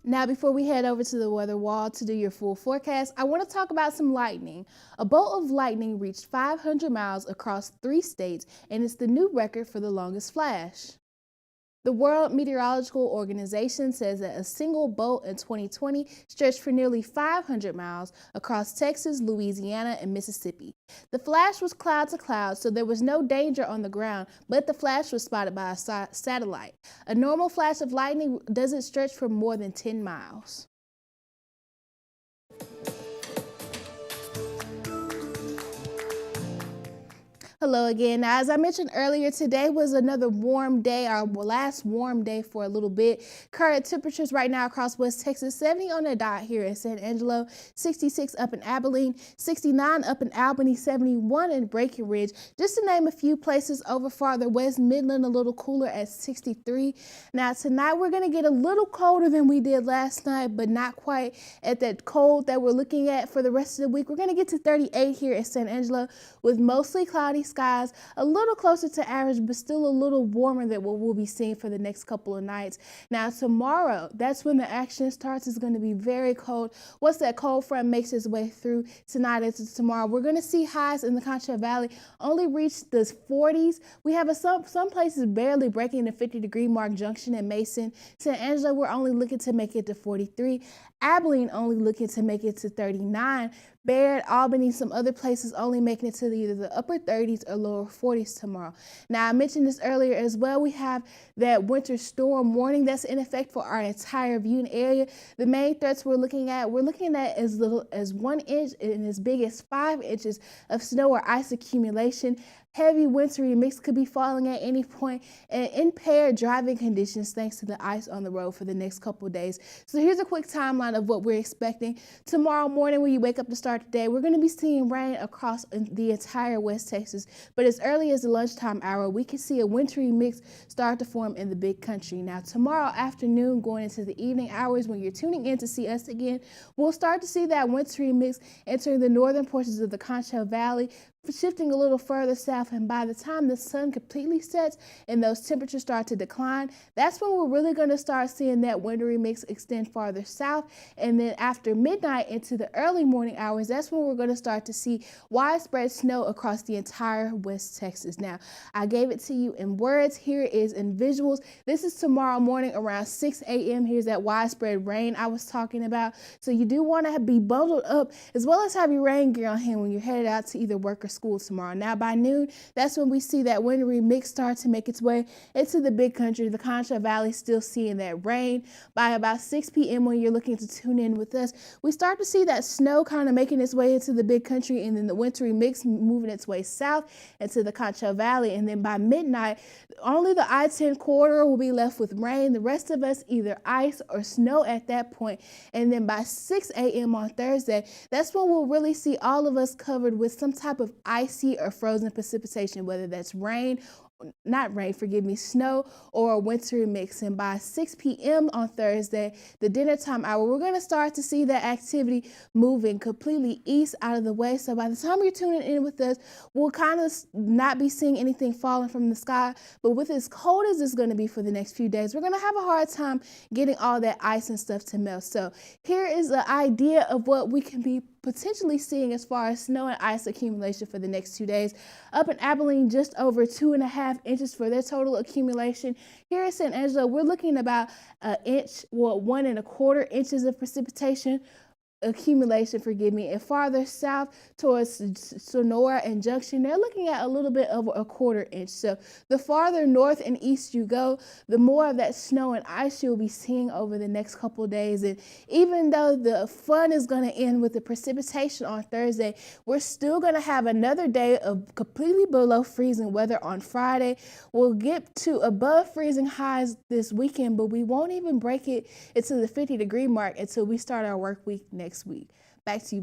Now, before we head over to the weather wall to do your full forecast, I want to talk about some lightning. A bolt of lightning reached 500 miles across 3 states, and it's the new record for the longest flash. The World Meteorological Organization says that a single bolt in 2020 stretched for nearly 500 miles across Texas, Louisiana, and Mississippi. The flash was cloud to cloud, so there was no danger on the ground, but the flash was spotted by a satellite. A normal flash of lightning doesn't stretch for more than 10 miles. Hello again. Now, as I mentioned earlier, today was another warm day, our last warm day for a little bit. Current temperatures right now across West Texas, 70 on the dot here in San Angelo, 66 up in Abilene, 69 up in Albany, 71 in Breckenridge. Just to name a few places over farther west, Midland a little cooler at 63. Now, tonight we're going to get a little colder than we did last night, but not quite at that cold that we're looking at for the rest of the week. We're going to get to 38 here in San Angelo with mostly cloudy skies, a little closer to average, but still a little warmer than what we'll be seeing for the next couple of nights. Now, tomorrow, that's when the action starts. It's going to be very cold. Once that cold front makes its way through tonight into tomorrow, we're going to see highs in the Concho Valley only reach the 40s. We have some places barely breaking the 50-degree mark. Junction and Mason. San Angelo, we're only looking to make it to 43. Abilene only looking to make it to 39. Baird, Albany, some other places only making it to either the upper 30s or lower 40s tomorrow. Now, I mentioned this earlier as well. We have that winter storm warning that's in effect for our entire viewing area. The main threats we're looking at as little as 1 inch and as big as 5 inches of snow or ice accumulation. Heavy wintry mix could be falling at any point, and impaired driving conditions thanks to the ice on the road for the next couple of days. So here's a quick timeline of what we're expecting. Tomorrow morning when you wake up to start the day, we're going to be seeing rain across the entire West Texas. But as early as the lunchtime hour, we can see a wintry mix start to form in the big country. Now, tomorrow afternoon going into the evening hours when you're tuning in to see us again, we'll start to see that wintry mix entering the northern portions of the Concho Valley, shifting a little further south, and by the time the sun completely sets and those temperatures start to decline, that's when we're really going to start seeing that wintry mix extend farther south. And then after midnight into the early morning hours, that's when we're going to start to see widespread snow across the entire West Texas. Now, I gave it to you in words. Here is in visuals. This is tomorrow morning around 6 a.m. Here's that widespread rain I was talking about. So you do want to be bundled up as well as have your rain gear on hand when you're headed out to either work or school tomorrow. Now, by noon, that's when we see that wintry mix start to make its way into the big country. The Concho Valley still seeing that rain. By about 6 p.m. when you're looking to tune in with us, we start to see that snow kind of making its way into the big country, and then the wintry mix moving its way south into the Concho Valley. And then by midnight, only the I-10 corridor will be left with rain. The rest of us either ice or snow at that point. And then by 6 a.m. on Thursday, that's when we'll really see all of us covered with some type of icy or frozen precipitation, whether that's snow or a wintry mix. And by 6 p.m. on Thursday, the dinner time hour, we're going to start to see that activity moving completely east out of the way. So by the time you're tuning in with us, we'll kind of not be seeing anything falling from the sky. But with as cold as it's going to be for the next few days, we're going to have a hard time getting all that ice and stuff to melt. So here is an idea of what we can be potentially seeing as far as snow and ice accumulation for the next 2 days. Up in Abilene, just over 2.5 inches for their total accumulation. Here in San Angelo, we're looking about 1.25 inches of precipitation accumulation, and farther south towards Sonora and Junction, they're looking at a little bit over 1/4 inch. So the farther north and east you go, the more of that snow and ice you'll be seeing over the next couple of days. And even though the fun is going to end with the precipitation on Thursday, we're still going to have another day of completely below freezing weather on Friday. We'll get to above freezing highs this weekend, but we won't even break it into the 50-degree mark until we start our work week next week. Back to you.